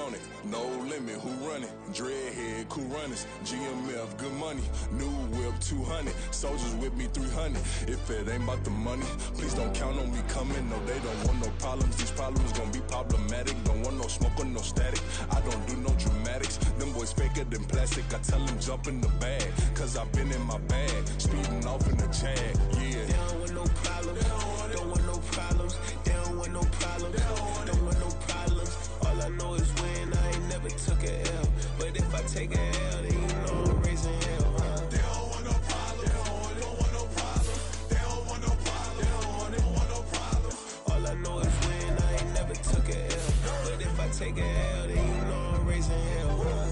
on it. No limit, who run it? Dreadhead, cool runners. GMF, good money. New whip, 200. Soldiers with me, 300. If it ain't about the money, please don't count on me coming. No, they don't want no problems. These problems gon' be problematic. Don't want no smoke or no static. I don't do no dramatics. Them boys faker than plastic. I tell them jump in the bag, cause I've been in my bag. Speeding off in the Jag, yeah. They don't want no problems. Don't want no problems. They don't want no problems. Don't want no problems. All I know is win. I ain't never took a L. But if I take a L, then you know I'm raising hell, huh? They don't want no problems. They don't want no problems. They don't want no problems. They don't want no problems. All I know is win. I ain't never took a L. But if I take a L, then you know I'm raising hell, huh?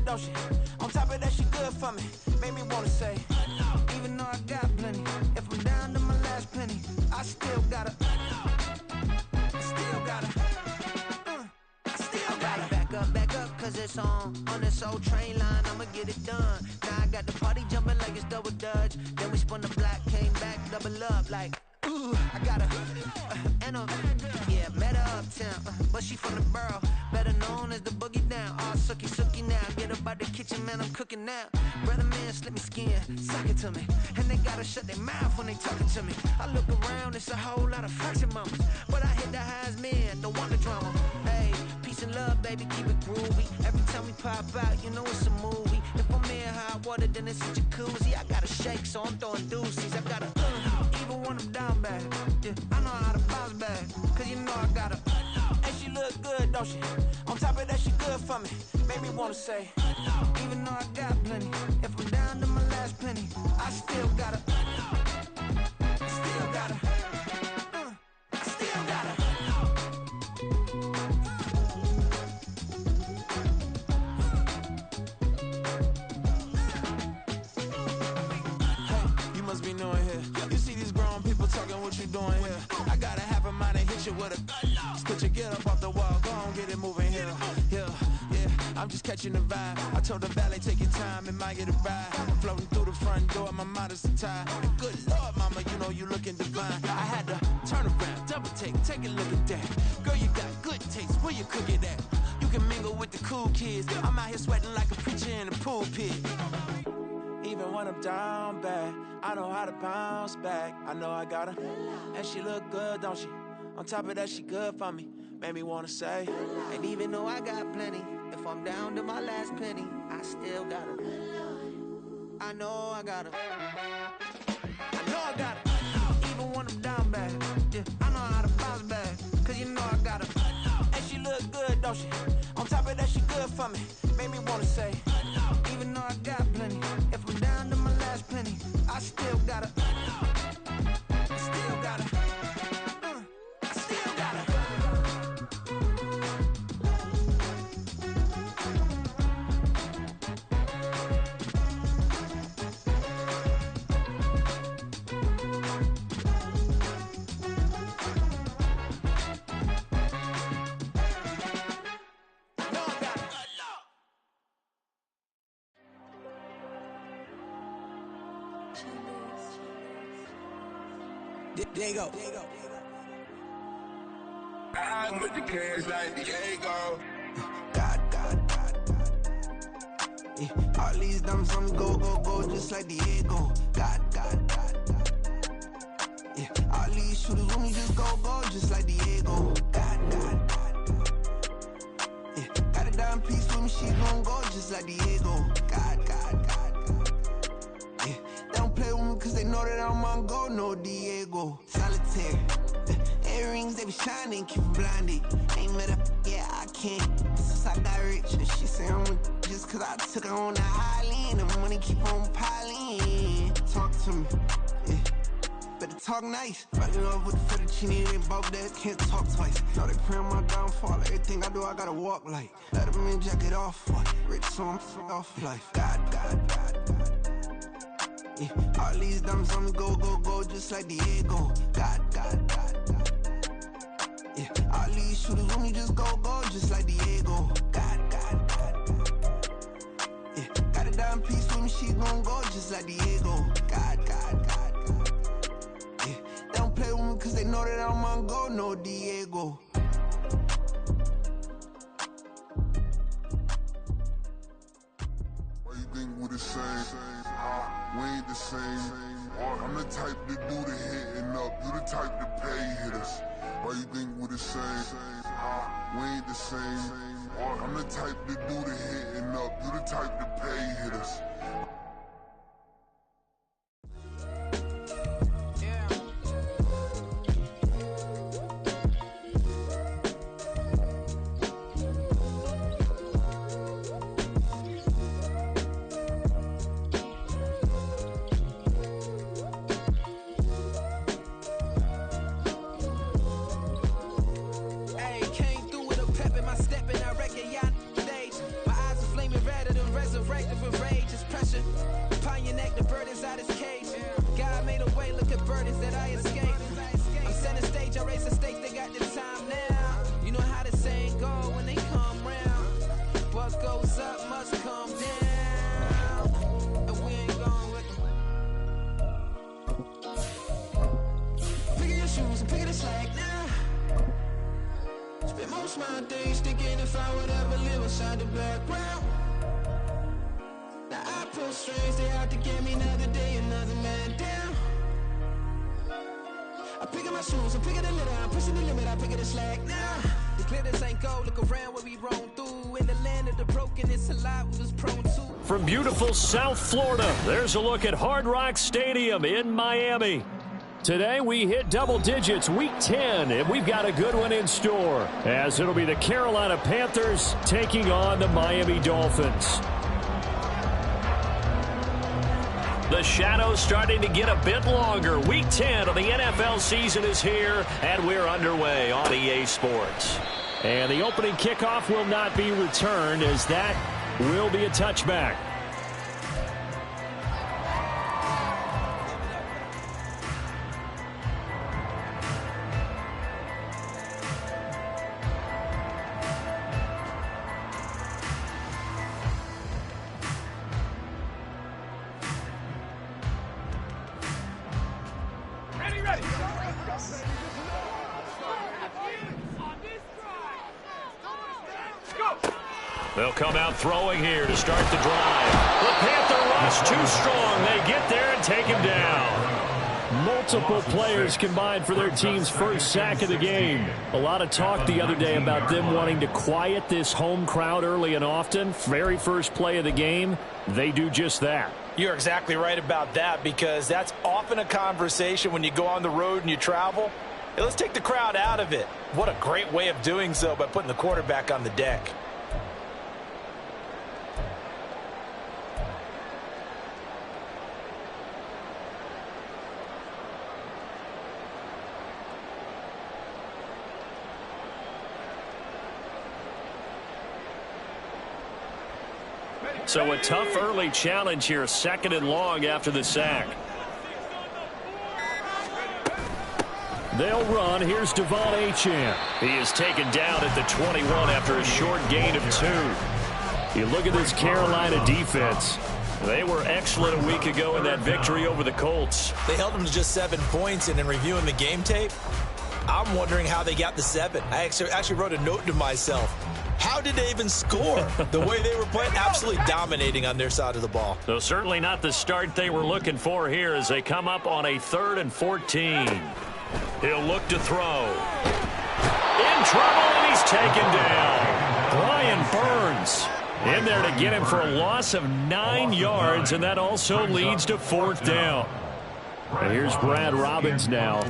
Don't she? On top of that, she good for me. Made me wanna say, even though I got plenty, if I'm down to my last penny, I still gotta, back up, cause it's on this old train line, I'ma get it done. Now I got the party jumping like it's double dutch. Then we spun the block, came back, double up like, ooh, I got her, and yeah, met her uptown, but she from the borough, better known as the boogie down. All sookie now, get up out the kitchen, man, I'm cooking now. Brother man, slip me skin, suck it to me, and they gotta shut their mouth when they talking to me. I look around, it's a whole lot of fraction mamas, but I hit the highs, man, don't want the drama. Hey, peace and love, baby, keep it groovy. Every time we pop out, you know it's a movie. If I'm in hot water, then it's a jacuzzi. I gotta shake, so I'm throwing deuces. I gotta even when I'm down bad, yeah, I know how to bounce back, cause you know I gotta, and she look good, don't she? On top of that, she good for me. Made me wanna say, even though I got plenty, if I'm down to my last penny, I still gotta, must be knowing here. You see these grown people talking, what you doing here? I got a half a mind to hit you with a put your get up off the wall, go on, get it moving here. Yeah, I'm just catching the vibe. I told the valet, take your time, it might get a ride. Floating through the front door, my mind is a tie. And good Lord, mama, you know you looking divine. I had to turn around, double take a look at that. Girl, you got good taste, where you cook it at? You can mingle with the cool kids. I'm out here sweating like a preacher in a pulpit. Even when I'm down bad, I know how to bounce back. I know I got her, and she look good, don't she? On top of that, she good for me. Made me wanna say, and even though I got plenty, if I'm down to my last penny, I still got her. I know I got her. I know I got her. Even when I'm down bad, yeah, I know how to bounce back, cause you know I got her. And she look good, don't she? On top of that, she good for me. Made me wanna say, even though I got plenty, if I'm down to my last penny, I still gotta, I still gotta, I still gotta. There you go. I'm with the cash like Diego. God. Yeah. All these diamonds on me go, just like Diego. God. Yeah. All these shooters with me just go, just like Diego. God. Yeah. Got a dime piece with me, she gon' go just like Diego. God. Yeah. They don't play with me cause they know that I'm on go, no Diego. Solitaire. Earrings, they be shining, keep blinded. Ain't met up, yeah, I can't. Since I got rich, and she say I'm just cause I took her on the island. The money keep on piling. Talk to me, yeah. better talk nice. Fucking up with the fettuccine, they both dead, can't talk twice. Know they praying my downfall, everything I do, I gotta walk like. Let them in, jacket off, what? Rich, so I'm off life. God. Yeah, all these diamonds on me go, just like Diego. God. Yeah, all these shooters with me just go, just like Diego. God. Yeah, got a dime piece with me, she gon' go just like Diego. God. Yeah, they don't play with me cause they know that I'm on go, no Diego. Why you think we're the same? We ain't the same. I'm the type to do the hitting up, you the type to pay hitters. Why you think we're the same? We ain't the same. I'm the type to do the hitting up, you the type to pay hitters. From beautiful South Florida, there's a look at Hard Rock Stadium in Miami. Today we hit double digits, week 10, and we've got a good one in store, as it'll be the Carolina Panthers taking on the Miami Dolphins. The shadows starting to get a bit longer. Week 10 of the NFL season is here, and we're underway on EA Sports. And the opening kickoff will not be returned, as that will be a touchback. They'll come out throwing here to start the drive. The Panther rush too strong. They get there and take him down. Multiple players combined for their team's first sack of the game. A lot of talk the other day about them wanting to quiet this home crowd early and often. Very first play of the game, they do just that. You're exactly right about that, because that's often a conversation when you go on the road and you travel. Hey, let's take the crowd out of it. What a great way of doing so by putting the quarterback on the deck. So a tough early challenge here, 2nd and long after the sack. They'll run. Here's Devon Achane. He is taken down at the 21 after a short gain of 2. You look at this Carolina defense. They were excellent a week ago in that victory over the Colts. They held them to just 7 points, and in reviewing the game tape, I'm wondering how they got the 7. I actually wrote a note to myself. How did they even score? The way they were playing, absolutely dominating on their side of the ball. So certainly not the start they were looking for here as they come up on a 3rd and 14. He'll look to throw. In trouble, and he's taken down. Brian Burns in there to get him for a loss of 9 yards, and that also leads to 4th down. And here's Brad Robbins now.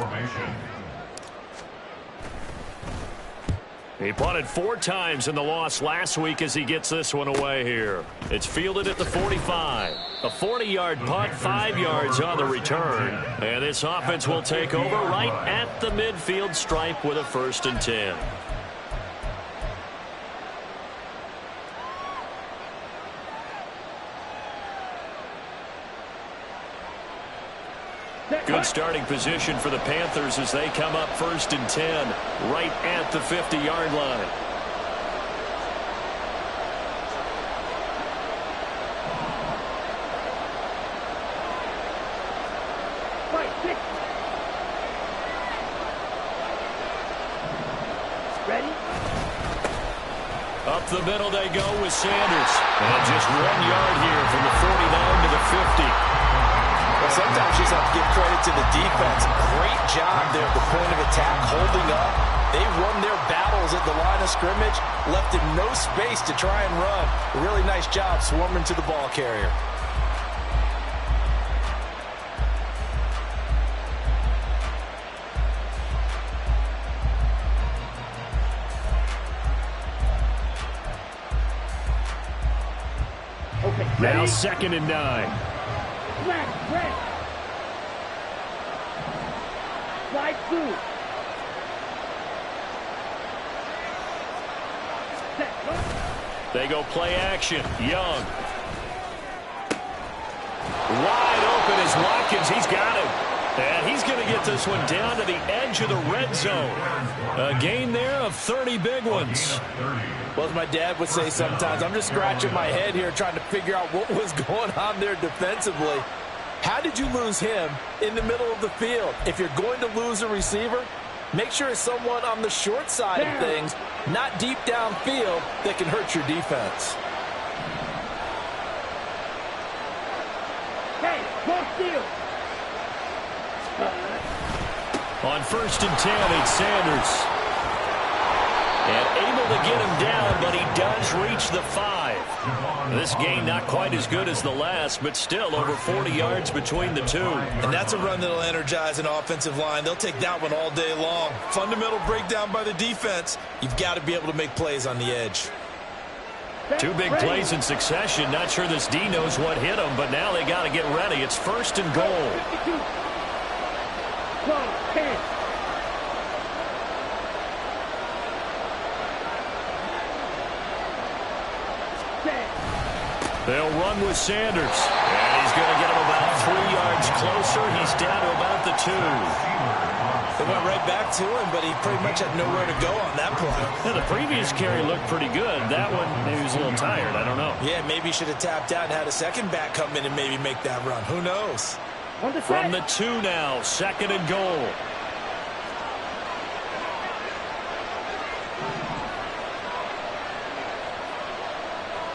He punted 4 times in the loss last week as he gets this one away here. It's fielded at the 45. A 40-yard punt, 5 yards on the return. And this offense will take over right at the midfield stripe with a 1st and 10. Good starting position for the Panthers as they come up 1st and 10 right at the 50-yard line. Ready? Up the middle they go with Sanders. And just 1 yard here from the 49 to the 50. Well, sometimes you just have to give credit to the defense. Great job there at the point of attack, holding up. They won their battles at the line of scrimmage, left him no space to try and run. A really nice job swarming to the ball carrier. Now 2nd and 9. Slide through. They go play action. Young. Wide open is Watkins. He's got it. And he's going to get this one down to the edge of the red zone. A gain there of 30 big ones. Well, as my dad would say sometimes, I'm just scratching my head here trying to figure out what was going on there defensively. How did you lose him in the middle of the field? If you're going to lose a receiver, make sure it's someone on the short side of things, not deep downfield, that can hurt your defense. Hey, go steal. On 1st and 10, it's Sanders. And able to get him down, but he does reach the 5. This gain not quite as good as the last, but still over 40 yards between the two. And that's a run that'll energize an offensive line. They'll take that one all day long. Fundamental breakdown by the defense. You've got to be able to make plays on the edge. 2 big plays in succession. Not sure this D knows what hit him, but now they got to get ready. It's 1st and goal. 12, 10. They'll run with Sanders. And he's going to get him about 3 yards closer. He's down to about the 2. They went right back to him, but he pretty much had nowhere to go on that play. Yeah, the previous carry looked pretty good. That one, maybe he was a little tired. I don't know. Yeah, maybe he should have tapped out and had a second back come in and maybe make that run. Who knows? From the 2 now, 2nd and goal.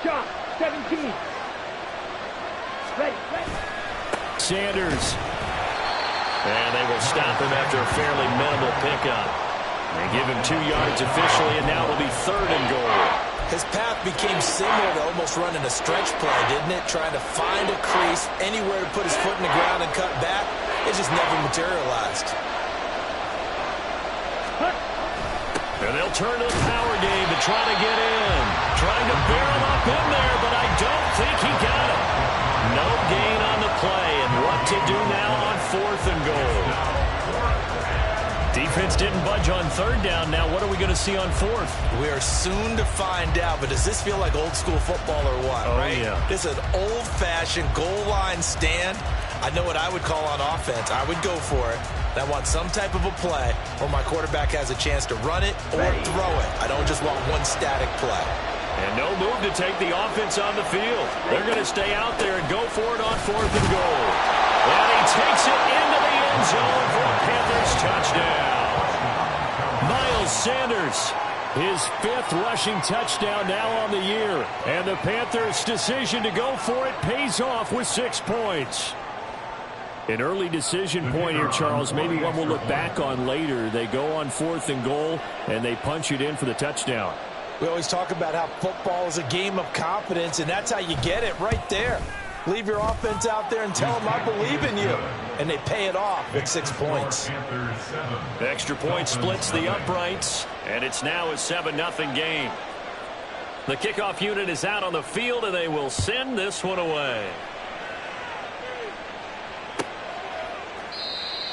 Shot, 17. Ready. Sanders. And they will stop him after a fairly minimal pickup. They give him 2 yards officially, and now it'll be 3rd and goal. His path became similar to almost running a stretch play, didn't it? Trying to find a crease, anywhere to put his foot in the ground and cut back. It just never materialized. And they'll turn to the power game to try to get in. Trying to barrel up in there, but I don't think he got it. No gain on the play, and what to do now on 4th and goal. Defense didn't budge on 3rd down. Now what are we going to see on 4th? We are soon to find out, but does this feel like old school football or what? Oh, right? Yeah. This is an old-fashioned goal line stand. I know what I would call on offense. I would go for it. I want some type of a play where my quarterback has a chance to run it or throw it. I don't just want one static play. And no move to take the offense on the field. They're going to stay out there and go for it on 4th and goal. And he takes it into the end zone for a Panthers touchdown. Miles Sanders, his 5th rushing touchdown now on the year. And the Panthers' decision to go for it pays off with 6 points. An early decision point here, Charles. Maybe one we'll look back on later. They go on 4th and goal, and they punch it in for the touchdown. We always talk about how football is a game of confidence, and that's how you get it right there. Leave your offense out there and tell them I believe in you. and they pay it off with 6 points. The extra point splits the uprights, and it's now a 7-0 game. The kickoff unit is out on the field, and they will send this one away.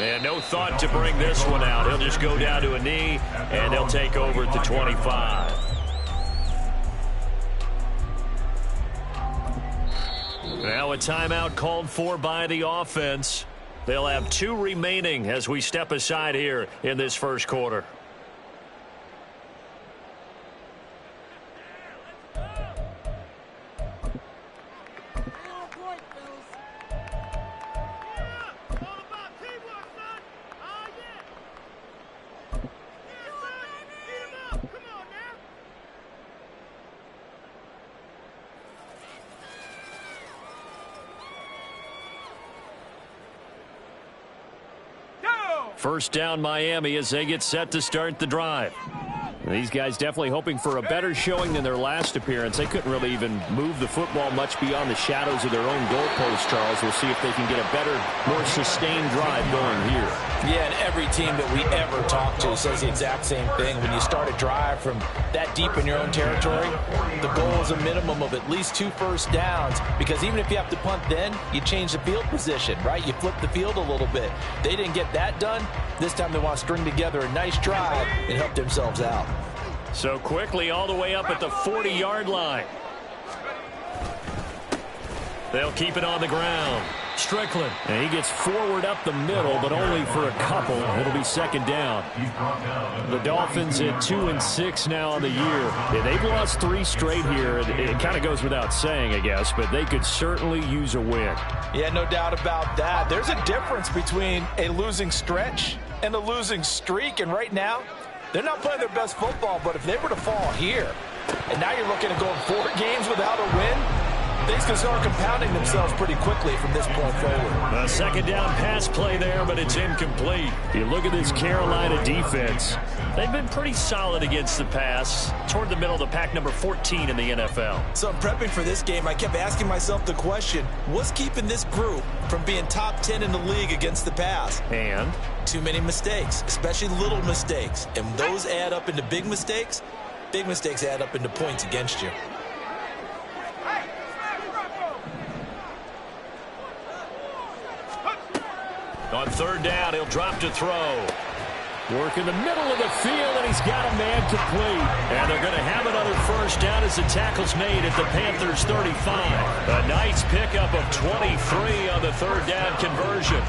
And no thought to bring this one out. He'll just go down to a knee, and they'll take over at the 25. Now a timeout called for by the offense. They'll have 2 remaining as we step aside here in this first quarter. First down Miami as they get set to start the drive. These guys definitely hoping for a better showing than their last appearance. They couldn't really even move the football much beyond the shadows of their own goalpost, Charles. We'll see if they can get a better, more sustained drive going here. Yeah, and every team that we ever talk to says the exact same thing. When you start a drive from that deep in your own territory, the goal is a minimum of at least 2 first downs, because even if you have to punt then, you change the field position, right? You flip the field a little bit. They didn't get that done. This time they want to string together a nice drive and help themselves out. So quickly all the way up at the 40-yard line. They'll keep it on the ground. Strickland, and he gets forward up the middle, but only for a couple. It'll be second down. The Dolphins at 2-6 now on the year. Yeah, they've lost 3 straight here. It kind of goes without saying, I guess, but they could certainly use a win. Yeah, no doubt about that. There's a difference between a losing stretch and a losing streak, and right now, they're not playing their best football, but if they were to fall here, and now you're looking at going 4 games without a win, things can start compounding themselves pretty quickly from this point forward. A second down pass play there, but it's incomplete. You look at this Carolina defense. They've been pretty solid against the pass, toward the middle of the pack, number 14 in the NFL. So I'm prepping for this game. I kept asking myself the question, what's keeping this group from being top 10 in the league against the pass? And? Too many mistakes, especially little mistakes. And those add up into big mistakes. Big mistakes add up into points against you. On third down, he'll drop to throw. Work in the middle of the field, and he's got a man complete. And they're going to have another first down as the tackle's made at the Panthers' 35. A nice pickup of 23 on the third down conversion.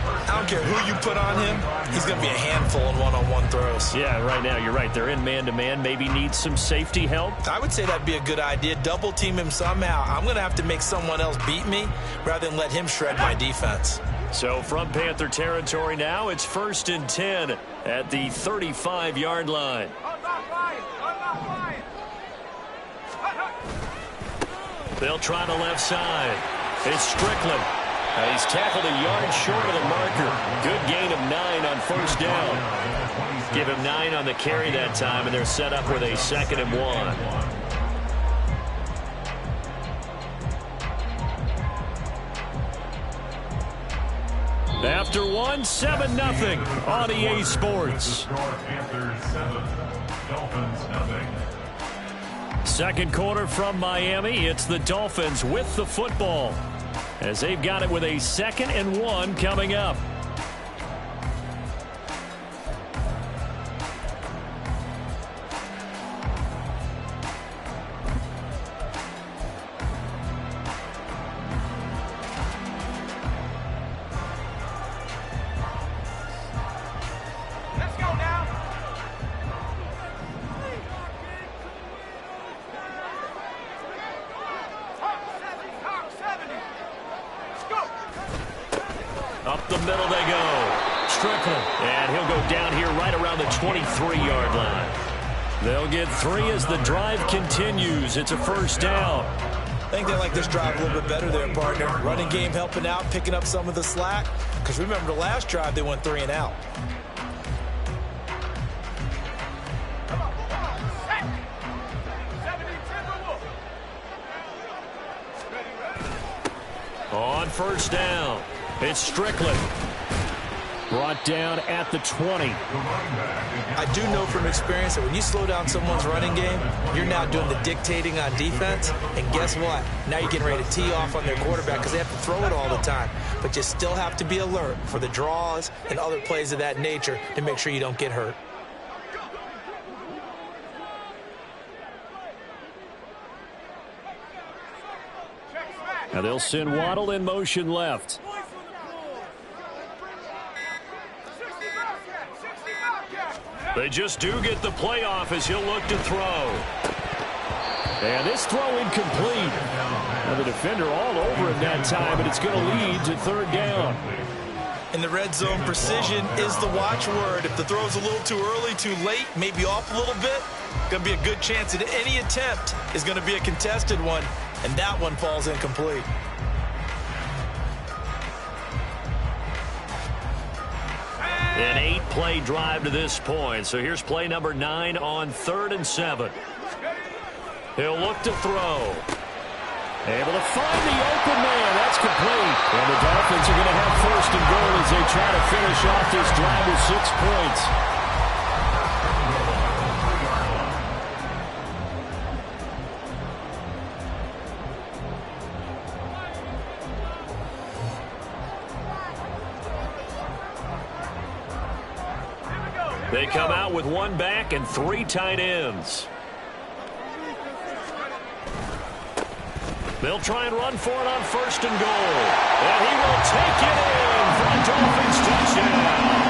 I don't care who you put on him, he's going to be a handful in one-on-one throws. Yeah, right now, you're right. They're in man-to-man. Maybe needs some safety help. I would say that'd be a good idea. Double team him somehow. I'm going to have to make someone else beat me rather than let him shred my defense. So from Panther territory now, it's 1st and 10 at the 35-yard line. They'll try the left side. It's Strickland. He's tackled a yard short of the marker. Good gain of 9 on first down. Give him 9 on the carry that time, and they're set up with a 2nd and 1. After 1, 7-0 on EA Sports. Second quarter from Miami. It's the Dolphins with the football, as they've got it with a 2nd and 1 coming up. Up the middle they go. Strickland. And he'll go down here right around the 23-yard line. They'll get 3 as the drive continues. It's a first down. I think they like this drive a little bit better there, partner. Running game helping out, picking up some of the slack. Because remember, the last drive, they went 3 and out. On first down, It's Strickland. Brought down at the 20. I do know from experience that when you slow down someone's running game, you're now doing the dictating on defense. And guess what? Now you're getting ready to tee off on their quarterback because they have to throw it all the time. But you still have to be alert for the draws and other plays of that nature to make sure you don't get hurt. Now they'll send Waddle in motion left. They just do get the playoff as he'll look to throw. And this throw incomplete. Now the defender all over him that time, but it's going to lead to third down. In the red zone, precision is the watchword. If the throw's a little too early, too late, maybe off a little bit, going to be a good chance that any attempt is going to be a contested one, and that one falls incomplete. An 8-play drive to this point. So here's play number 9 on 3rd and 7. He'll look to throw. Able to find the open man. That's complete. And the Dolphins are going to have 1st and goal as they try to finish off this drive with 6 points. They come out with 1 back and 3 tight ends. They'll try and run for it on 1st and goal. And he will take it in for a Dolphins touchdown.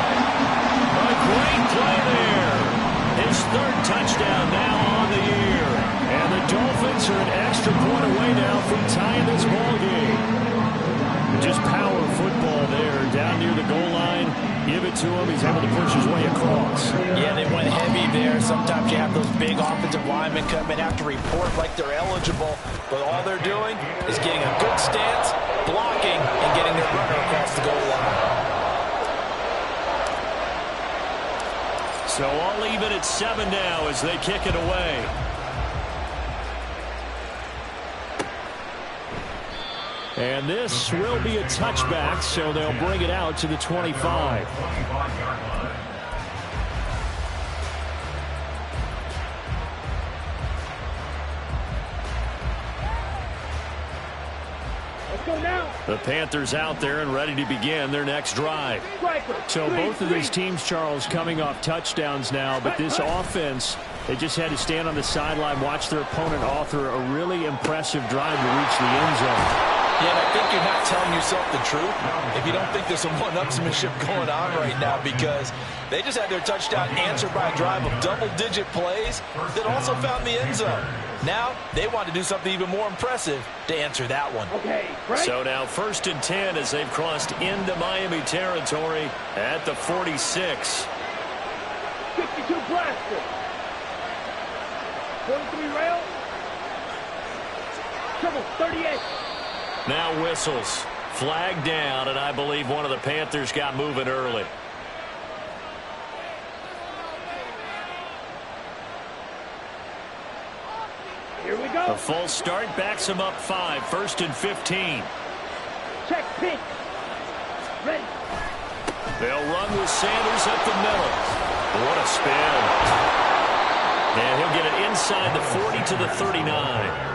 A great play there. His 3rd touchdown now on the year. And the Dolphins are an extra point away now from tying this ball game. Just power football there down near the goal line. Give it to him. He's able to push his way across. Yeah, they went heavy there. Sometimes you have those big offensive linemen come in, have to report like they're eligible. But all they're doing is getting a good stance, blocking, and getting their runner across the goal line. So I'll leave it at 7 now as they kick it away. And this will be a touchback, so they'll bring it out to the 25. Let's go now. The Panthers out there and ready to begin their next drive. So both of these teams, Charles, coming off touchdowns now, but this offense, they just had to stand on the sideline, watch their opponent author a really impressive drive to reach the end zone. Yeah, and I think you're not telling yourself the truth if you don't think there's some one-upsmanship going on right now, because they just had their touchdown answered by a drive of double-digit plays that also found the end zone. Now they want to do something even more impressive to answer that one. Okay, right. So now 1st and 10 as they've crossed into Miami territory at the 46. 52 blaster. 43 rail. Triple 38. Now whistles. Flag down, and I believe one of the Panthers got moving early. Here we go. A full start backs him up 5. 1st and 15. Check pink. Ready. They'll run with Sanders up the middle. What a spin. And he'll get it inside the 40 to the 39.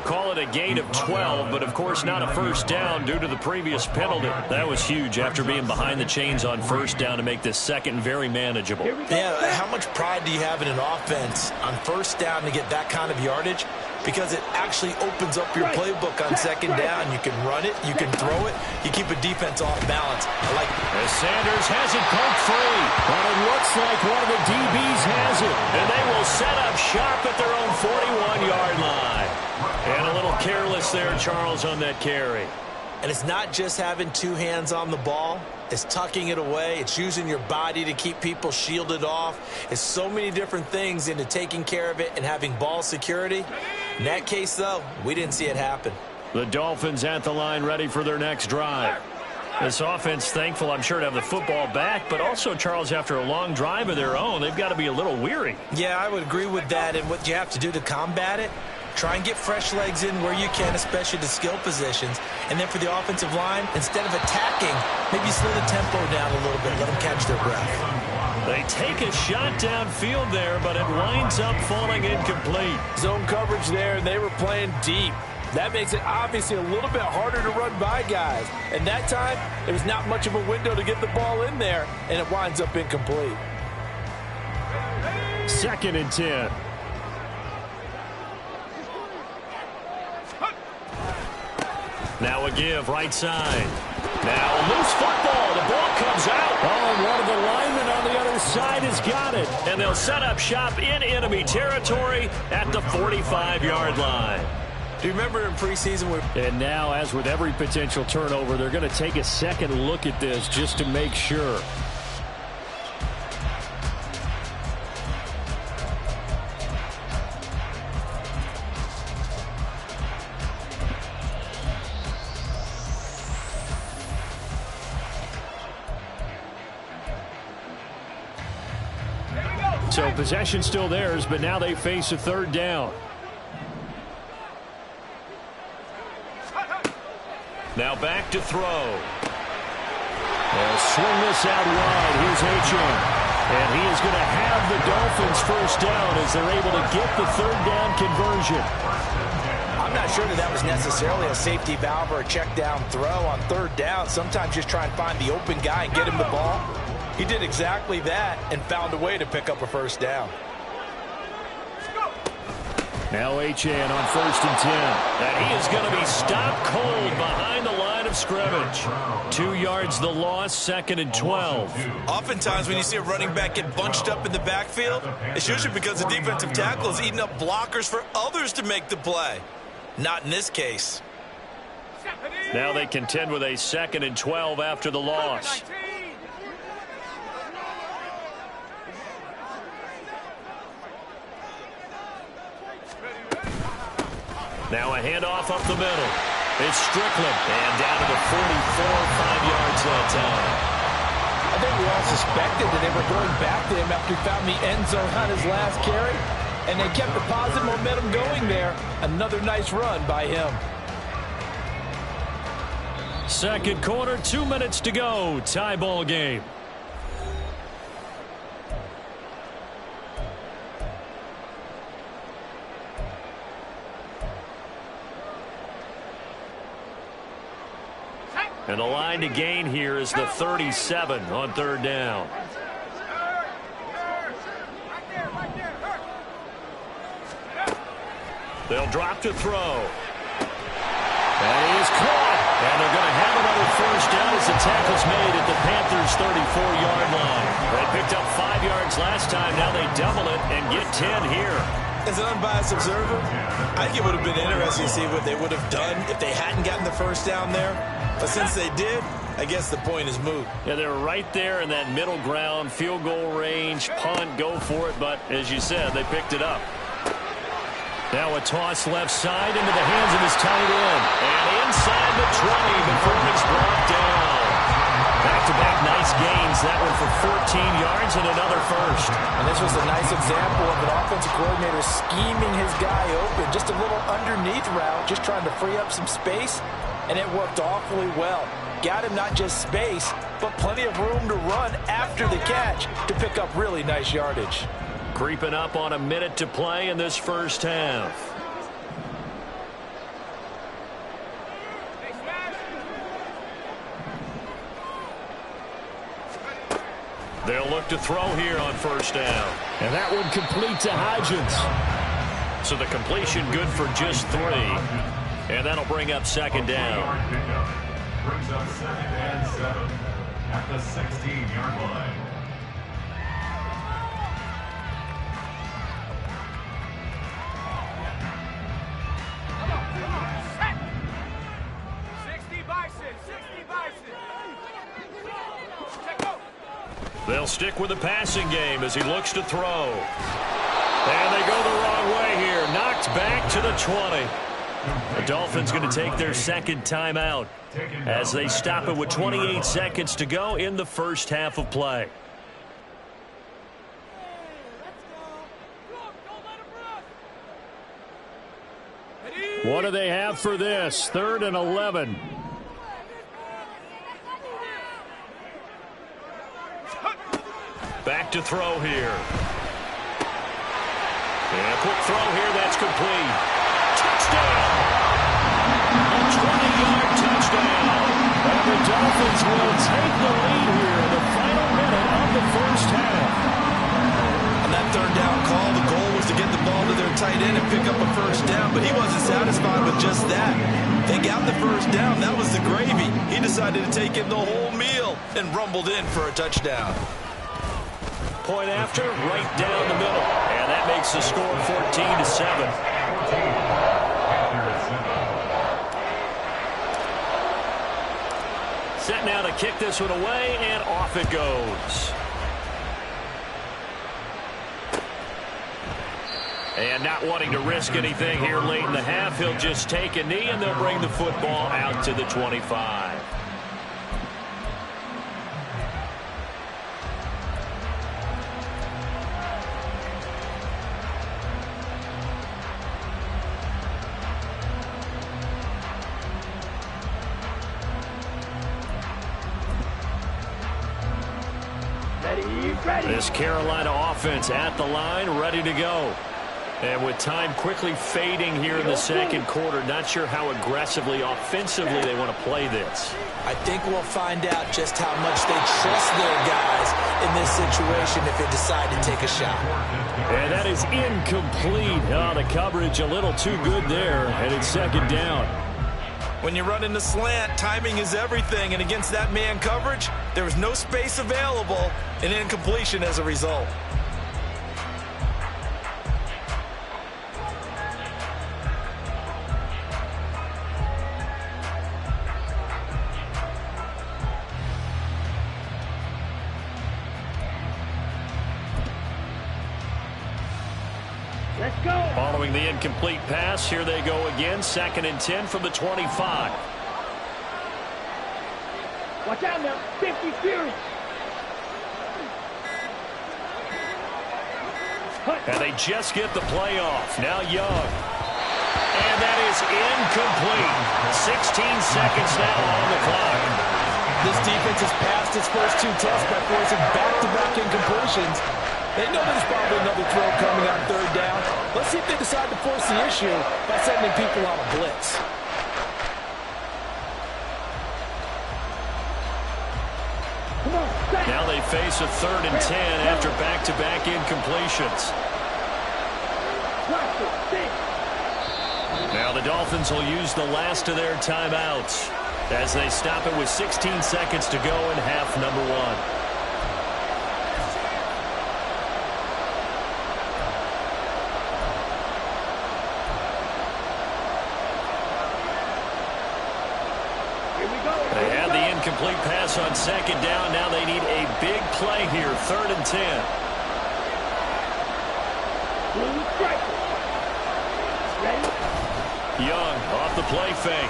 Call it a gain of 12, but of course not a 1st down due to the previous penalty. That was huge after being behind the chains on 1st down to make this 2nd very manageable. Yeah, how much pride do you have in an offense on 1st down to get that kind of yardage? Because it actually opens up your playbook on 2nd down. You can run it, you can throw it, you keep a defense off balance. I like it. As Sanders has it poked free, but it looks like one of the DBs has it. And they will set up shop at their own 41-yard line. And a little careless there, Charles, on that carry. And it's not just having 2 hands on the ball. It's tucking it away. It's using your body to keep people shielded off. It's so many different things into taking care of it and having ball security. In that case, though, we didn't see it happen. The Dolphins at the line ready for their next drive. This offense thankful, I'm sure, to have the football back, but also, Charles, after a long drive of their own, they've got to be a little weary. Yeah, I would agree with that. And what you have to do to combat it, Try and get fresh legs in where you can, especially the skill positions. And then for the offensive line, instead of attacking, maybe slow the tempo down a little bit, let them catch their breath. They take a shot downfield there, but it winds up falling incomplete. Zone coverage there, and they were playing deep. That makes it obviously a little bit harder to run by guys. And that time, there was not much of a window to get the ball in there, and it winds up incomplete. 2nd and 10. Now a give, right side. Now a loose football. The ball comes out. Oh, and one of the linemen on the other side has got it. And they'll set up shop in enemy territory at the 45-yard line. Do you remember in preseason where... And now, as with every potential turnover, they're going to take a second look at this just to make sure. So possession still theirs, but now they face a 3rd down. Now back to throw. They'll swing this out wide. Here's H.M. And he is going to have the Dolphins first down as they're able to get the 3rd down conversion. I'm not sure that was necessarily a safety valve or a check down throw on 3rd down. Sometimes just try and find the open guy and get him the ball. He did exactly that and found a way to pick up a first down. Now H.N. on 1st and 10. And he is going to be stopped cold behind the line of scrimmage. 2 yards the loss, 2nd and 12. Oftentimes when you see a running back get bunched up in the backfield, it's usually because the defensive tackle is eating up blockers for others to make the play. Not in this case. Now they contend with a 2nd and 12 after the loss. Now a handoff up the middle. It's Strickland. And down to the 44, 5 yards that time. I think we all suspected that they were throwing back to him after he found the end zone on his last carry. And they kept the positive momentum going there. Another nice run by him. 2nd quarter, 2 minutes to go. Tie ball game. And the line to gain here is the 37 on 3rd down. They'll drop to throw. And he is caught. And they're going to have another first down as the tackle's made at the Panthers' 34-yard line. They picked up 5 yards last time. Now they double it and get 10 here. As an unbiased observer, I think it would have been interesting to see what they would have done if they hadn't gotten the first down there. But since they did, I guess the point is moot. Yeah, they're right there in that middle ground, field goal range, punt, go for it. But as you said, they picked it up. Now a toss left side into the hands of his tight end. And inside the 20 before it's brought down. Back-to-back nice gains. That one for 14 yards and another first. And this was a nice example of an offensive coordinator scheming his guy open. Just a little underneath route, just trying to free up some space. And it worked awfully well. Got him not just space, but plenty of room to run after the catch to pick up really nice yardage. Creeping up on a minute to play in this first half. They'll look to throw here on first down. And that one complete to Hodgins. So the completion good for just 3. And that'll bring up 2nd down. Brings up 2nd and 7 at the 16-yard line. They'll stick with the passing game as he looks to throw. And they go the wrong way here. Knocked back to the 20. The Dolphins going to take their 2nd timeout as they stop it with 28 seconds to go in the first half of play. What do they have for this? 3rd and 11. Back to throw here. And a quick throw here. That's complete. Touchdown. A 20-yard touchdown. And the Dolphins will take the lead here in the final minute of the first half. On that 3rd down call, the goal was to get the ball to their tight end and pick up a first down, but he wasn't satisfied with just that. They got the first down. That was the gravy. He decided to take in the whole meal and rumbled in for a touchdown. Point after, right down the middle. And that makes the score 14-7. Set now to kick this one away, and off it goes. And not wanting to risk anything here late in the half, he'll just take a knee, and they'll bring the football out to the 25. This Carolina offense at the line, ready to go. And with time quickly fading here in the second quarter, not sure how aggressively, offensively they want to play this. I think we'll find out just how much they trust their guys in this situation if they decide to take a shot. And that is incomplete. Oh, the coverage a little too good there, and it's 2nd down. When you run in the slant, timing is everything, and against that man coverage, there was no space available, and incompletion as a result. Let's go. Following the incomplete pass, here they go again. 2nd and 10 from the 25. Watch out now. 50 Fury. And they just get the play off. Now Young. And that is incomplete. 16 seconds now on the clock. This defense has passed its first 2 tests by forcing back-to-back incompletions. They know there's probably another throw coming on 3rd down. Let's see if they decide to force the issue by sending people on a blitz. Now they face a 3rd and 10 after back-to-back incompletions. Now the Dolphins will use the last of their timeouts as they stop it with 16 seconds to go in half number 1. Complete pass on 2nd down. Now they need a big play here. 3rd and 10. Young off the play fake.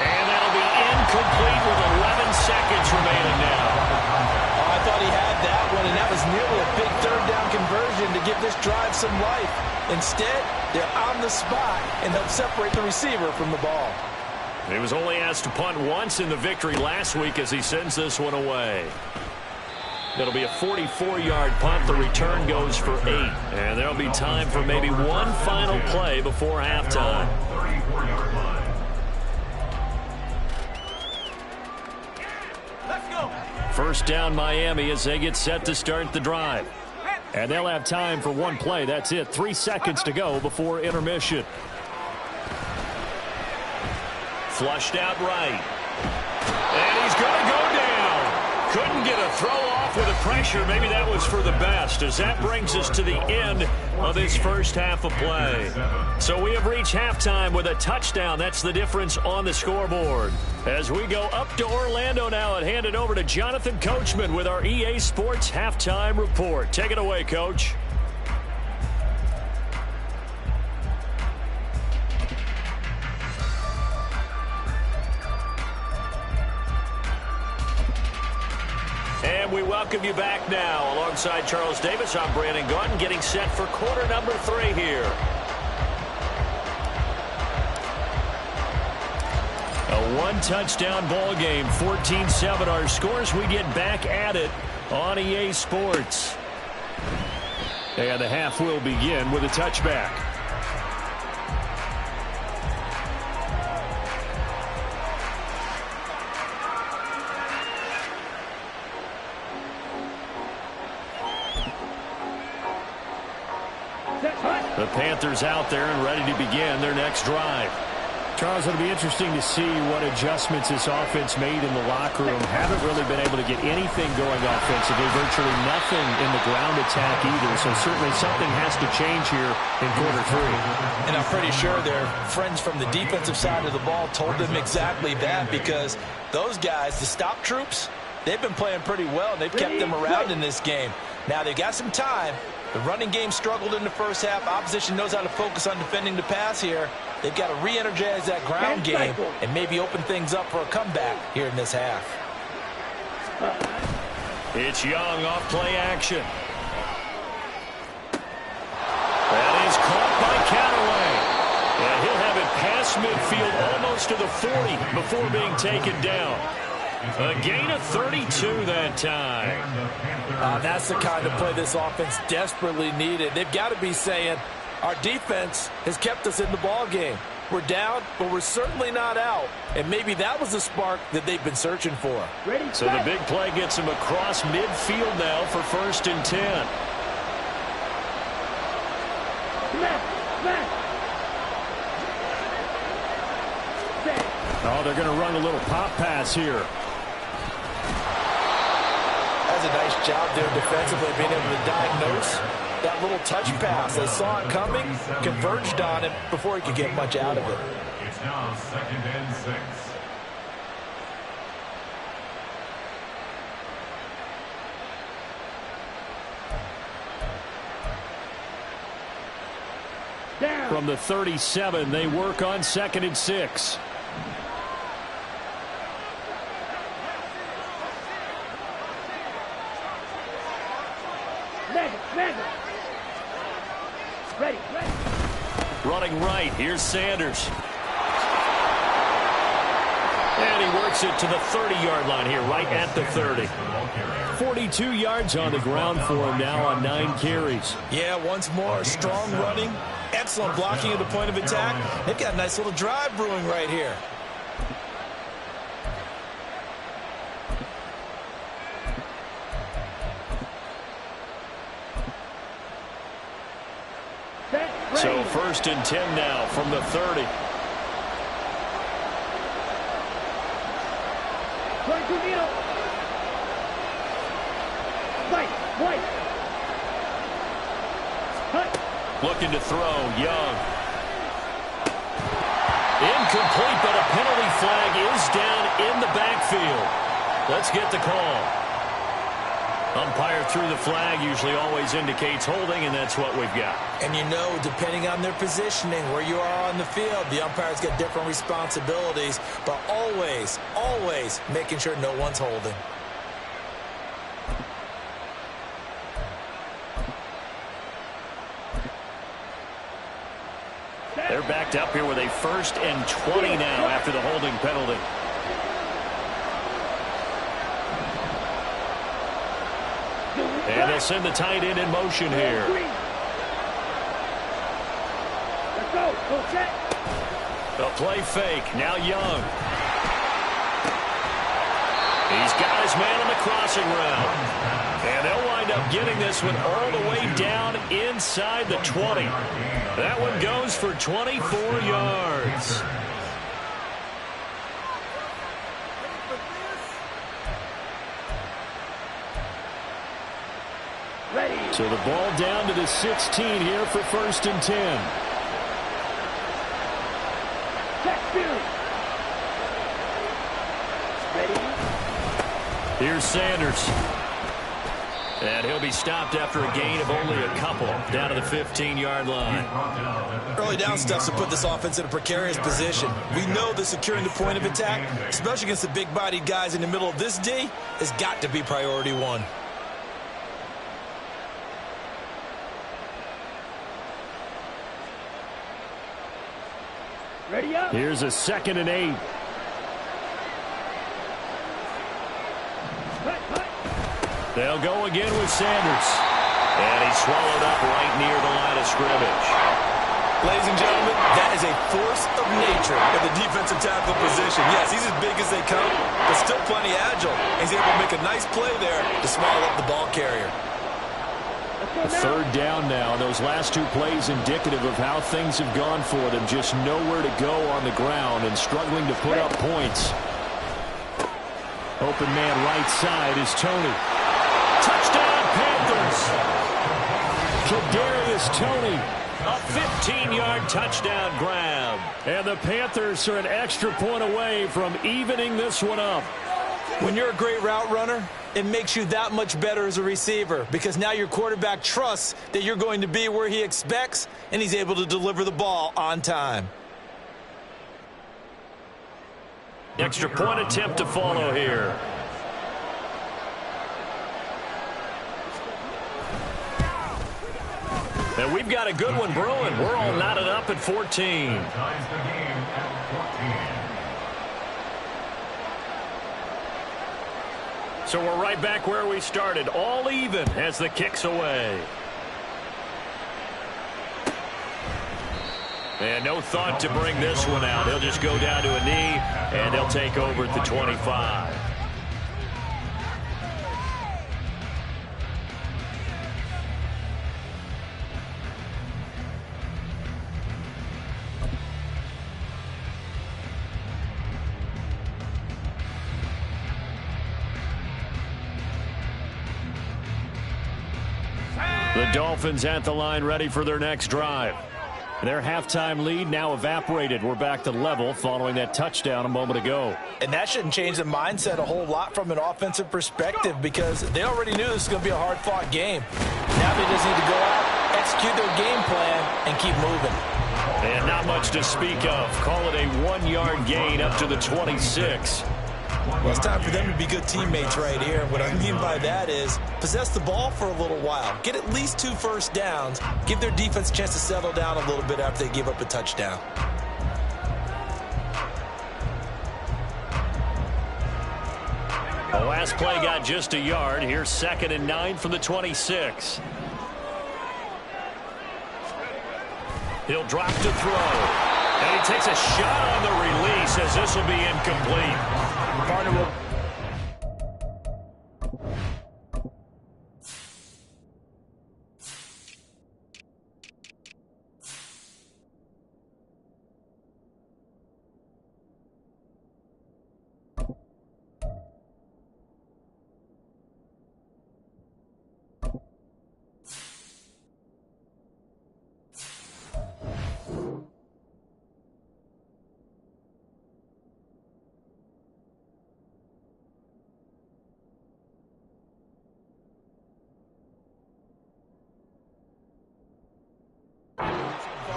And that'll be incomplete with 11 seconds remaining now. Oh, I thought he had that one, and that was nearly a big 3rd down conversion to give this drive some life. Instead, they're on the spot and help separate the receiver from the ball. He was only asked to punt once in the victory last week as he sends this one away. It'll be a 44-yard punt. The return goes for 8. And there'll be time for maybe one final play before halftime. Let's go. 1st down Miami as they get set to start the drive. And they'll have time for one play. That's it. 3 seconds to go before intermission. Flushed out right. And he's going to go down. Couldn't get a throw off with the pressure. Maybe that was for the best, as that brings us to the end of this first half of play. So we have reached halftime with a touchdown. That's the difference on the scoreboard. As we go up to Orlando now and hand it over to Jonathan Coachman with our EA Sports Halftime Report. Take it away, Coach. And we welcome you back now. Alongside Charles Davis, I'm Brandon Gaunt, getting set for quarter number 3 here. One touchdown ball game, 14-7 our scores. We get back at it on EA Sports. And the half will begin with a touchback. The Panthers out there and ready to begin their next drive. Charles, it'll be interesting to see what adjustments this offense made in the locker room. Haven't really been able to get anything going offensively, virtually nothing in the ground attack either. So certainly something has to change here in quarter three. And I'm pretty sure their friends from the defensive side of the ball told them exactly that, because those guys, the stop troops, they've been playing pretty well, and they've kept them around in this game. Now they've got some time. The running game struggled in the first half. Opposition knows how to focus on defending the pass here. They've got to re-energize that ground game and maybe open things up for a comeback here in this half. It's Young off play action. That is caught by Callaway. And he'll have it past midfield almost to the 40 before being taken down. A gain of 32 that time. That's the kind of play this offense desperately needed. They've got to be saying, our defense has kept us in the ball game. We're down, but we're certainly not out. And maybe that was the spark that they've been searching for. So the big play gets him across midfield now for 1st and 10. Oh, they're going to run a little pop pass here. That's a nice job there defensively, being able to diagnose that little touch pass. They saw it coming, converged on it before he could get much out of it. It's now 2nd and 6. From the 37, they work on 2nd and 6. Running right, here's Sanders. And he works it to the 30-yard line here, right at the 30. 42 yards on the ground for him now on 9 carries. Yeah, once more, strong running, excellent blocking at the point of attack. They've got a nice little drive brewing right here. So 1st and 10 now from the 30. Looking to throw, Young. Incomplete, but a penalty flag is down in the backfield. Let's get the call. Umpire threw the flag, usually always indicates holding, and that's what we've got. And you know, depending on their positioning, where you are on the field, the umpire's got different responsibilities, but always, always making sure no one's holding. They're backed up here with a 1st and 20 now after the holding penalty. And they'll send the tight end in motion here. The play fake. Now Young. He's got his man on the crossing route. And they'll wind up getting this one all the way down inside the 20. That one goes for 24 yards. So the ball down to the 16 here for 1st and 10. Here's Sanders. And he'll be stopped after a gain of only a couple down to the 15-yard line. Early down stuff to put this offense in a precarious position. We know that securing the point of attack, especially against the big-bodied guys in the middle of this D, has got to be priority one. Here's a 2nd and 8. They'll go again with Sanders. And he's swallowed up right near the line of scrimmage. Ladies and gentlemen, that is a force of nature in the defensive tackle position. Yes, he's as big as they come, but still plenty agile. He's able to make a nice play there to swallow up the ball carrier. A third down now. Those last two plays indicative of how things have gone for them. Just nowhere to go on the ground and struggling to put up points. Open man right side is Tony. Touchdown Panthers! Kadarius Toney. A 15-yard touchdown grab. And the Panthers are an extra point away from evening this one up. When you're a great route runner, it makes you that much better as a receiver because now your quarterback trusts that you're going to be where he expects, and he's able to deliver the ball on time. Extra point attempt to follow here. And we've got a good one brewing. We're all knotted up at 14. So we're right back where we started, all even as the kick's away. And no thought to bring this one out. He'll just go down to a knee, and they'll take over at the 25. The Dolphins at the line ready for their next drive. Their halftime lead now evaporated. We're back to level following that touchdown a moment ago. And that shouldn't change the mindset a whole lot from an offensive perspective because they already knew this was going to be a hard-fought game. Now they just need to go out, execute their game plan, and keep moving. And not much to speak of. Call it a 1-yard gain up to the 26. Well, it's time for them to be good teammates right here. What I mean by that is possess the ball for a little while. Get at least 2 first downs. Give their defense a chance to settle down a little bit after they give up a touchdown. The last play got just a yard. Here's 2nd and 9 from the 26. He'll drop to throw. And he takes a shot on the release as this will be incomplete. Partner will...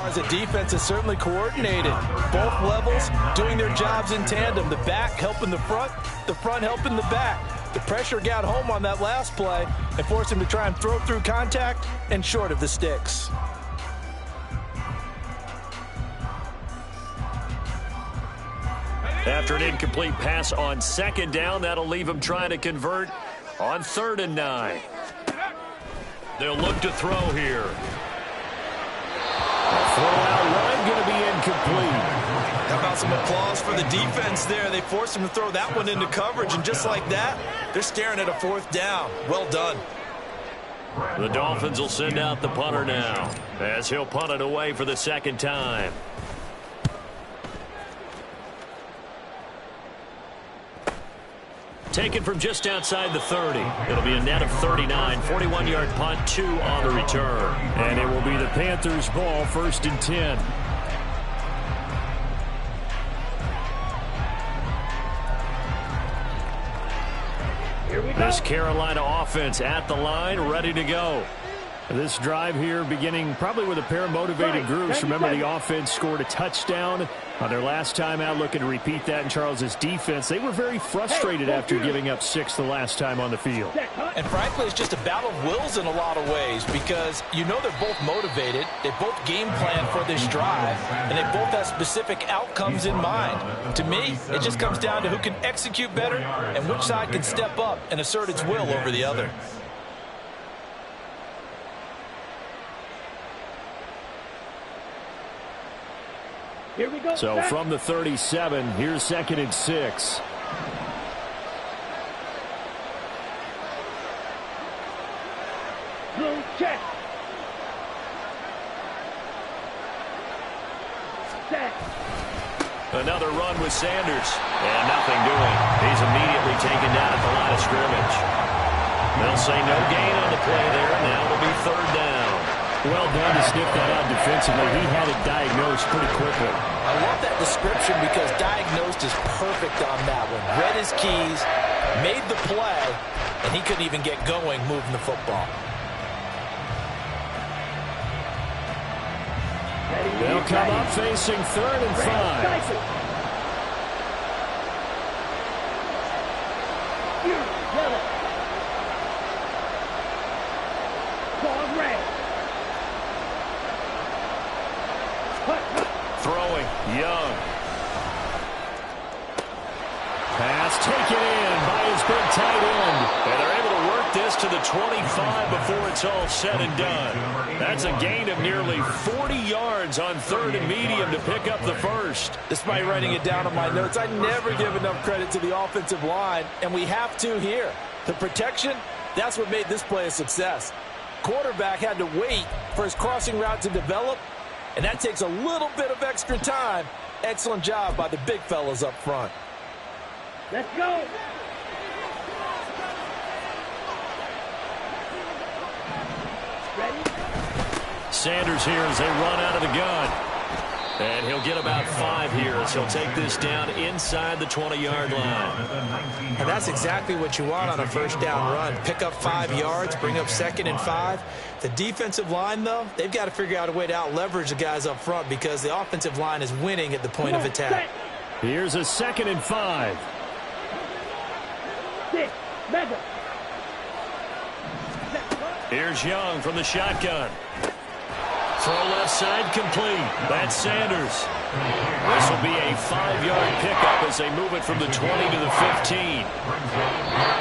As a defense is certainly coordinated. Both levels doing their jobs in tandem. The back helping the front helping the back. The pressure got home on that last play and forced him to try and throw through contact and short of the sticks. After an incomplete pass on 2nd down, that'll leave him trying to convert on 3rd and 9. They'll look to throw here. Throw out one, going to be incomplete. How about some applause for the defense there? They forced him to throw that one into coverage, and just like that, they're staring at a 4th down. Well done. The Dolphins will send out the punter now as he'll punt it away for the 2nd time. Taken from just outside the 30. It'll be a net of 39. 41-yard punt, 2 on the return. And it will be the Panthers' ball, 1st and 10. This Carolina offense at the line, ready to go. This drive here beginning probably with a pair of motivated groups. Remember, the offense scored a touchdown on their last time out. Looking to repeat that in Charles's defense. They were very frustrated after giving up 6 the last time on the field. And frankly, it's just a battle of wills in a lot of ways because you know they're both motivated. They both game plan for this drive, and they both have specific outcomes in mind. To me, it just comes down to who can execute better and which side can step up and assert its will over the other. Here we go. So from the 37, here's 2nd and 6. Blue check. Set. Another run with Sanders. And nothing doing. He's immediately taken down at the line of scrimmage. They'll say no gain on the play there. Now it'll be 3rd down. Well done to sniff that out defensively. He had it diagnosed pretty quickly. I love that description because diagnosed is perfect on that one. Read his keys, made the play, and he couldn't even get going moving the football. They'll come up facing 3rd and 5. Throwing, Young. Pass taken in by his big tight end. And they're able to work this to the 25 before it's all said and done. That's a gain of nearly 40 yards on 3rd and medium to pick up the first. Despite writing it down on my notes, I never give enough credit to the offensive line, and we have to here. The protection, that's what made this play a success. Quarterback had to wait for his crossing route to develop, and that takes a little bit of extra time. Excellent job by the big fellas up front. Let's go. Ready? Sanders here as they run out of the gun. And he'll get about 5 here as he'll take this down inside the 20-yard line. And that's exactly what you want on a first down run. Pick up 5 yards, bring up 2nd and 5. The defensive line, though, they've got to figure out a way to out-leverage the guys up front because the offensive line is winning at the point of attack. Here's a 2nd and 5. 6, mega. Here's Young from the shotgun. Throw left side complete. That's Sanders. This will be a 5-yard pickup as they move it from the 20 to the 15.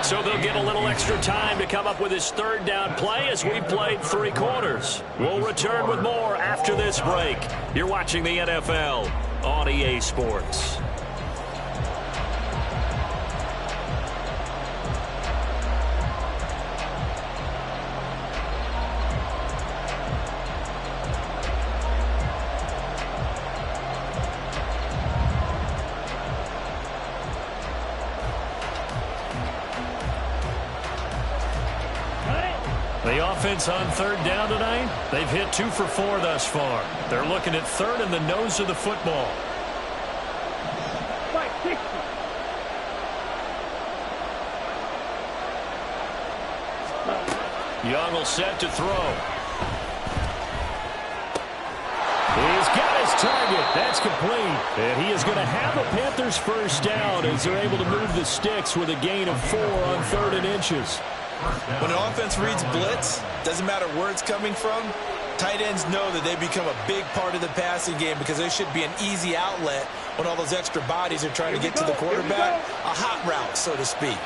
So they'll get a little extra time to come up with his 3rd down play as we played 3 quarters. We'll return with more after this break. You're watching the NFL on EA Sports. The offense on 3rd down tonight, they've hit 2 for 4 thus far. They're looking at 3rd in the nose of the football. 560. Young will set to throw. He's got his target. That's complete. And he is going to have a Panthers first down as they're able to move the sticks with a gain of 4 on 3rd and inches. When an offense reads blitz, doesn't matter where it's coming from, tight ends know that they become a big part of the passing game because there should be an easy outlet when all those extra bodies are trying to get to the quarterback. A hot route, so to speak.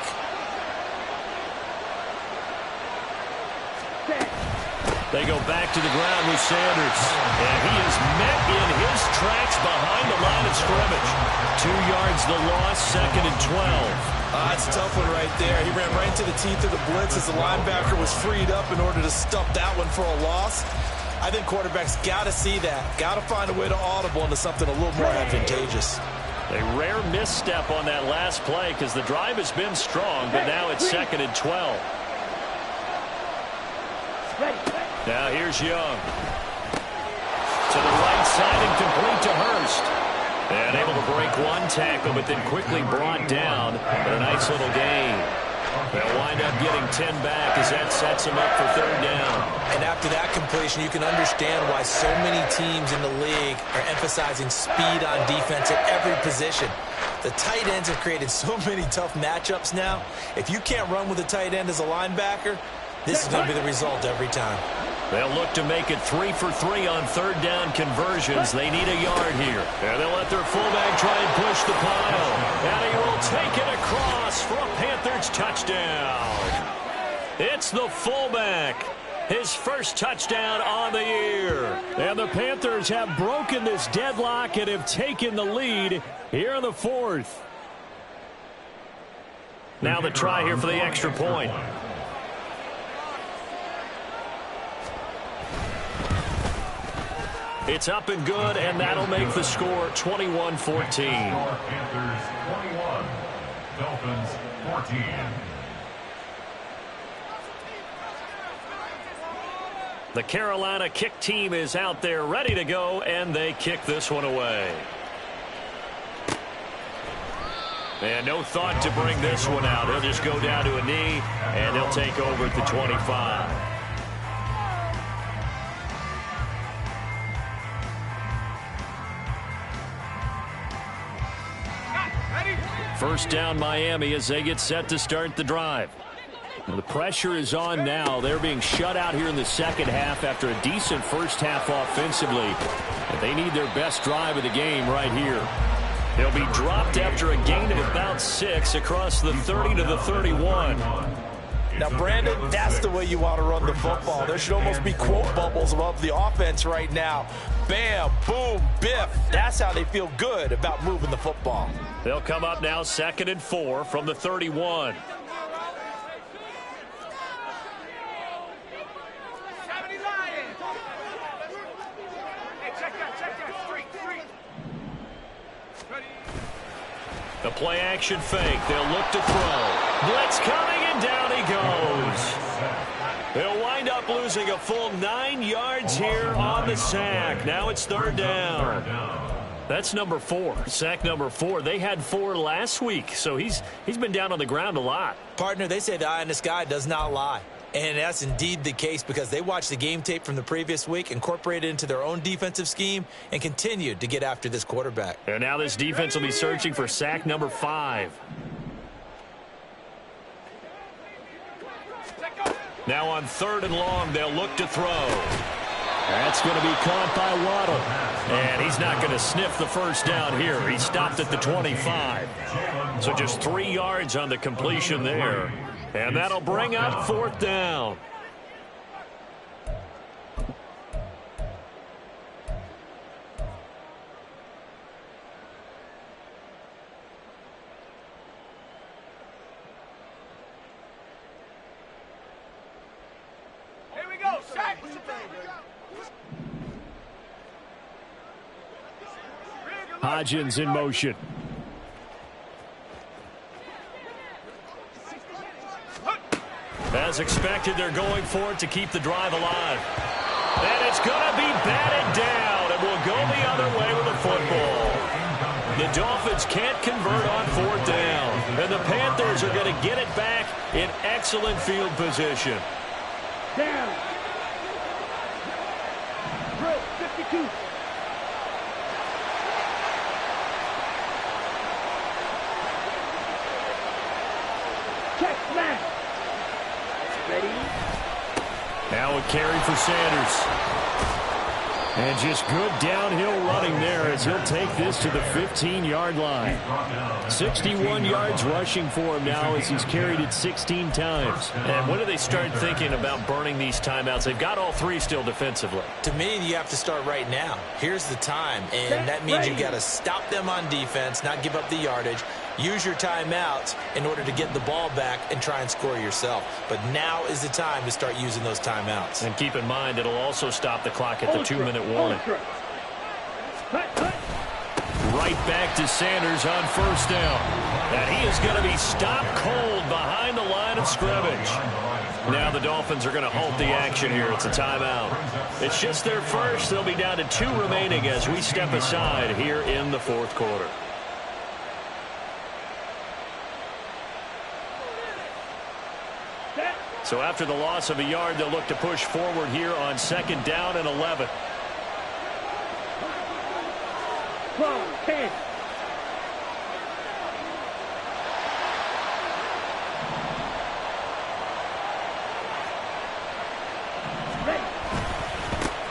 They go back to the ground with Sanders. And he is met in his tracks behind the line of scrimmage. 2 yards the loss, 2nd and 12. That's a tough one right there. He ran right into the teeth of the blitz as the linebacker was freed up in order to stop that one for a loss. I think quarterbacks got to see that. Got to find a way to audible into something a little more advantageous. A rare misstep on that last play because the drive has been strong, but now it's 2nd and 12. Now here's Young. To the right side and complete to Hurst. And able to break one tackle, but then quickly brought down. But a nice little gain. They'll wind up getting 10 back as that sets them up for third down. And after that completion, you can understand why so many teams in the league are emphasizing speed on defense at every position. The tight ends have created so many tough matchups now. If you can't run with a tight end as a linebacker, this is going to be the result every time. They'll look to make it 3 for 3 on third down conversions. They need a yard here. And they'll let their fullback try and push the pile. And he will take it across for a Panthers touchdown. It's the fullback. His first touchdown on the year. And the Panthers have broken this deadlock and have taken the lead here in the fourth. Now the try here for the extra point. It's up and good, and that'll make the score 21-14. Panthers 21, Dolphins 14. The Carolina kick team is out there ready to go, and they kick this one away. And no thought to bring this one out. He'll just go down to a knee, and he'll take over at the 25. First down Miami as they get set to start the drive. Well, the pressure is on now. They're being shut out here in the second half after a decent first half offensively. And they need their best drive of the game right here. They'll be dropped after a gain of about 6 across the 30 to the 31. Now, Brandon, that's the way you want to run the football. There should almost be quote bubbles above the offense right now. Bam, boom, biff. That's how they feel good about moving the football. They'll come up now 2nd and 4 from the 31. The play action fake. They'll look to throw. Blitz coming, and down he goes. They'll wind up losing a full 9 yards here on the sack. Now it's third down. That's number 4. Sack number 4. They had 4 last week, so he's been down on the ground a lot. Partner, they say the eye in the sky does not lie. And that's indeed the case because they watched the game tape from the previous week, incorporated it into their own defensive scheme, and continued to get after this quarterback. And now this defense will be searching for sack number 5. Now on 3rd and long, they'll look to throw. That's going to be caught by Waddle. And he's not going to sniff the first down here. He stopped at the 25. So just 3 yards on the completion there. And that'll bring up 4th down. Here we go, sack. Hodgins in motion. As expected, they're going for it to keep the drive alive. And it's going to be batted down, and we'll go the other way with the football. The Dolphins can't convert on 4th down, and the Panthers are going to get it back in excellent field position. Down. Drill, 52. Check, smash. Ready? Now a carry for Sanders. And just good downhill running there as he'll take this to the 15-yard line. 61 yards rushing for him now as he's carried it 16 times. And when do they start thinking about burning these timeouts? They've got all 3 still defensively. To me, you have to start right now. Here's the time, and that means you've got to stop them on defense, not give up the yardage. Use your timeouts in order to get the ball back and try and score yourself. But now is the time to start using those timeouts. And keep in mind, it'll also stop the clock at the 2-minute warning. Right back to Sanders on 1st down. And he is going to be stopped cold behind the line of scrimmage. Now the Dolphins are going to halt the action here. It's a timeout. It's just their first. They'll be down to 2 remaining as we step aside here in the 4th quarter. So after the loss of a yard, they'll look to push forward here on 2nd down and 11. 10.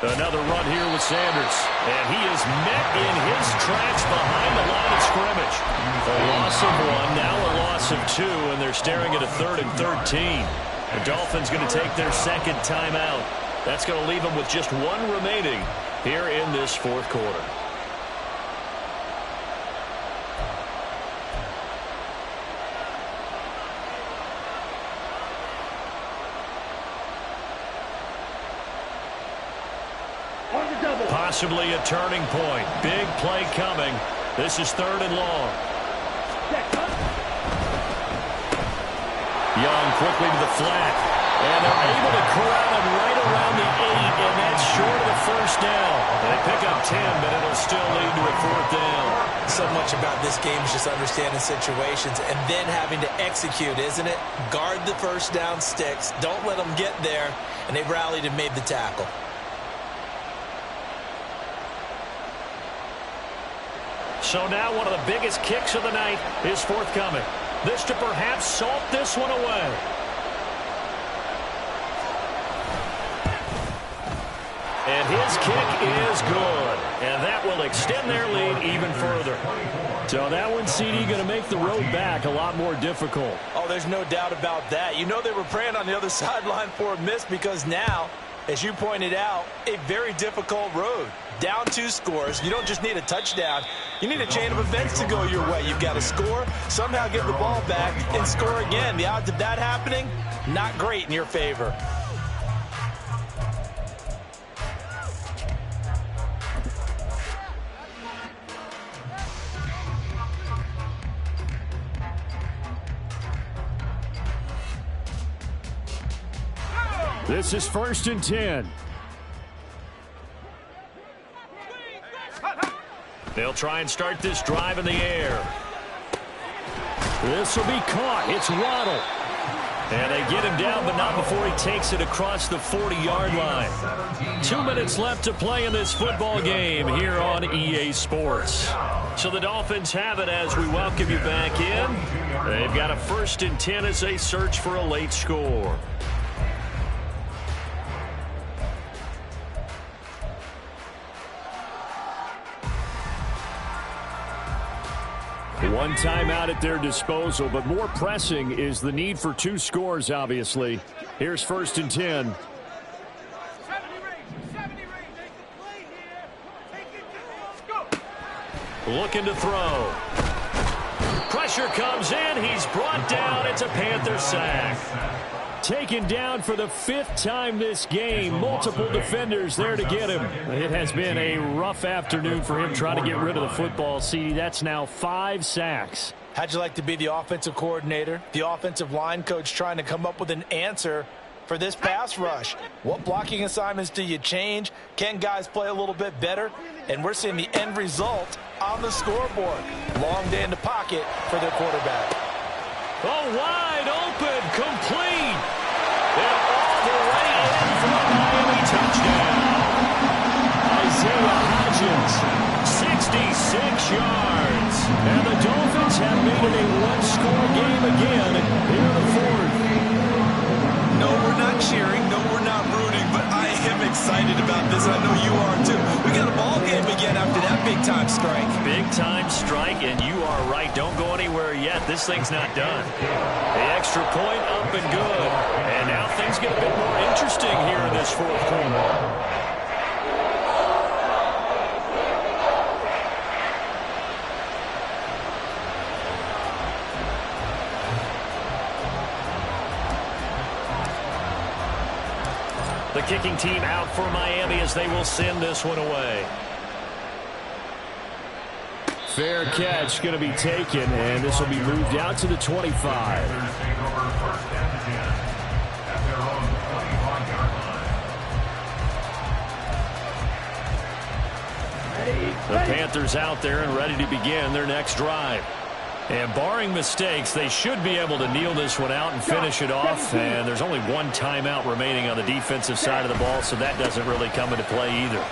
Another run here with Sanders. And he is met in his tracks behind the line of scrimmage. A loss of 1, now a loss of 2, and they're staring at a 3rd and 13. The Dolphins going to take their 2nd timeout. That's going to leave them with just 1 remaining here in this 4th quarter. Possibly a turning point. Big play coming. This is 3rd and long. Young quickly to the flat. And they're able to corral him right around the 8, and that's short of the 1st down. They pick up 10, but it'll still lead to a 4th down. So much about this game is just understanding situations and then having to execute, isn't it? Guard the 1st down sticks. Don't let them get there. And they've rallied and made the tackle. So now one of the biggest kicks of the night is forthcoming. This to perhaps salt this one away. And his kick is good. And that will extend their lead even further. So that one, CD, going to make the road back a lot more difficult. Oh, there's no doubt about that. You know they were praying on the other sideline for a miss because now, as you pointed out, a very difficult road. Down 2 scores. You don't just need a touchdown. You need a chain of events to go your way. You've got to score, somehow get the ball back, and score again. The odds of that happening, not great in your favor. This is 1st and 10. They'll try and start this drive in the air. This will be caught. It's Waddle. And they get him down, but not before he takes it across the 40-yard line. 2 minutes left to play in this football game here on EA Sports. So the Dolphins have it as we welcome you back in. They've got a 1st and 10 as they search for a late score. One timeout at their disposal, but more pressing is the need for 2 scores, obviously. Here's 1st and 10. Looking to throw. Pressure comes in. He's brought down. It's a Panther sack. Taken down for the 5th time this game. Multiple defenders there to get him. It has been a rough afternoon for him trying to get rid of the football. CD, that's now 5 sacks. How'd you like to be the offensive coordinator, the offensive line coach trying to come up with an answer for this pass rush? What blocking assignments do you change? Can guys play a little bit better? And we're seeing the end result on the scoreboard. Long day in the pocket for their quarterback. Oh, wide open, complete. And all the way in for a Miami touchdown. Isaiah Hodgins, 66 yards. And the Dolphins have made it a 1-score game again here in the 4th. No, we're not cheering. No, we're not rooting. But I am excited about this. I know you are, too. We got a ball game again after that big-time strike. Big-time strike, and you are right. Don't go anywhere yet. This thing's not done. The extra point up and good. And now things get a bit more interesting here in this 4th quarter. The kicking team out for Miami as they will send this one away. Fair catch going to be taken, and this will be moved out to the 25. The Panthers out there and ready to begin their next drive. And barring mistakes, they should be able to kneel this one out and finish it off. And there's only one timeout remaining on the defensive side of the ball, so that doesn't really come into play either.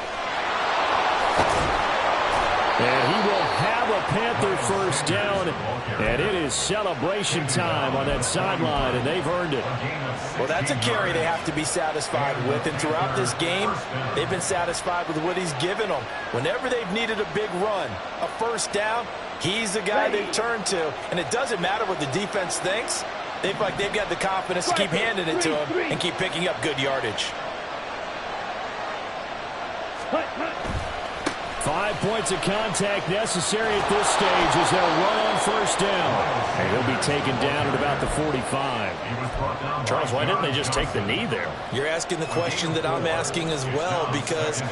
And he will have a Panther first down, and it is celebration time on that sideline, and they've earned it. Well, that's a carry they have to be satisfied with, and throughout this game, they've been satisfied with what he's given them. Whenever they've needed a big run, a first down, he's the guy they've turned to, and it doesn't matter what the defense thinks. They feel like they've got the confidence to keep handing it to him and keep picking up good yardage. 5 points of contact necessary at this stage as they'll run on first down. And he'll be taken down at about the 45. Charles, why didn't they just take the knee there? You're asking the question that I'm asking as well, because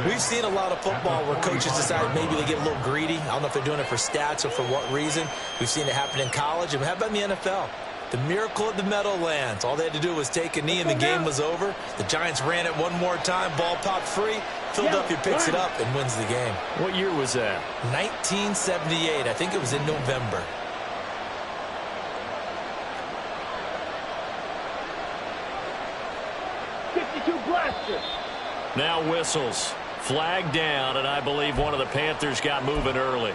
we've seen a lot of football where coaches decide maybe they get a little greedy. I don't know if they're doing it for stats or for what reason. We've seen it happen in college. And how about in the NFL? The miracle of the Meadowlands. All they had to do was take a knee and the game was over. The Giants ran it one more time. Ball popped free. Philadelphia picks it up and wins the game. What year was that? 1978. I think it was in November. Now whistles. Flag down, and I believe one of the Panthers got moving early.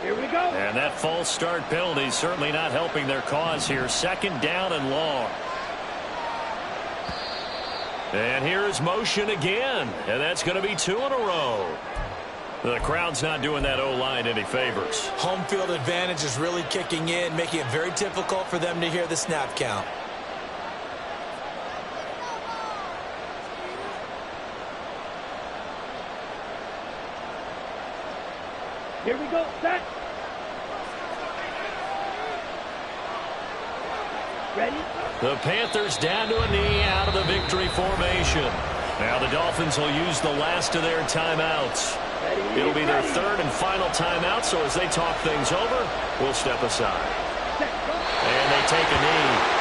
Here we go. And that false start penalty certainly not helping their cause here. Second down and long. And here's motion again. And that's going to be 2 in a row. The crowd's not doing that O-line any favors. Home field advantage is really kicking in, making it very difficult for them to hear the snap count. Here we go, set. Ready? The Panthers down to a knee out of the victory formation. Now the Dolphins will use the last of their timeouts. It'll be their third and final timeout, so as they talk things over, we'll step aside. And they take a knee.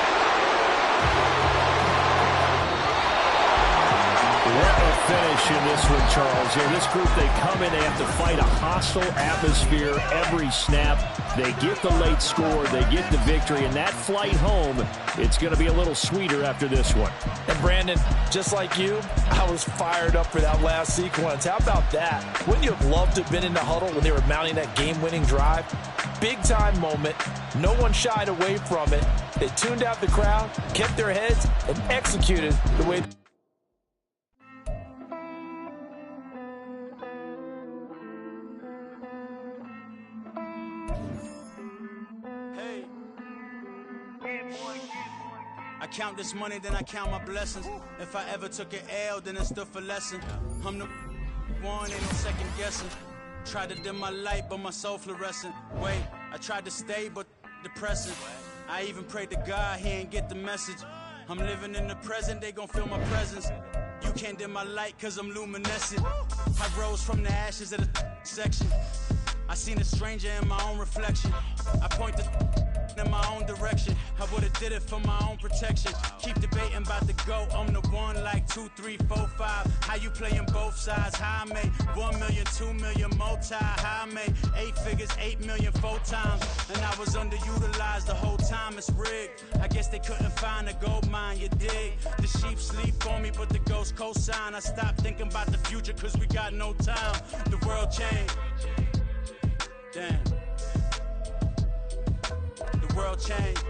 What a finish in this one, Charles. Yeah, this group, they come in, they have to fight a hostile atmosphere every snap. They get the late score, they get the victory, and that flight home, it's going to be a little sweeter after this one. And Brandon, just like you, I was fired up for that last sequence. How about that? Wouldn't you have loved to have been in the huddle when they were mounting that game-winning drive? Big-time moment. No one shied away from it. They tuned out the crowd, kept their heads, and executed the way I count this money, then I count my blessings. If I ever took an L, then it stood for lesson. I'm the one, ain't no second guessing. Tried to dim my light, but my soul fluorescent. Wait, I tried to stay, but depressing. I even prayed to God, he ain't get the message. I'm living in the present, they gon' feel my presence. You can't dim my light, cause I'm luminescent. I rose from the ashes of the section. I seen a stranger in my own reflection. I point the in my own direction. I would've did it for my own protection. Keep debating about the GOAT. I'm the one like 2, 3, 4, 5. How you playing both sides? How I made 1 million, 2 million, multi. How I made 8 figures, 8 million 4 times. And I was underutilized the whole time. It's rigged. I guess they couldn't find a gold mine, you dig? The sheep sleep on me, but the ghost cosign. I stopped thinking about the future cause we got no time. The world changed. Damn. The world changed.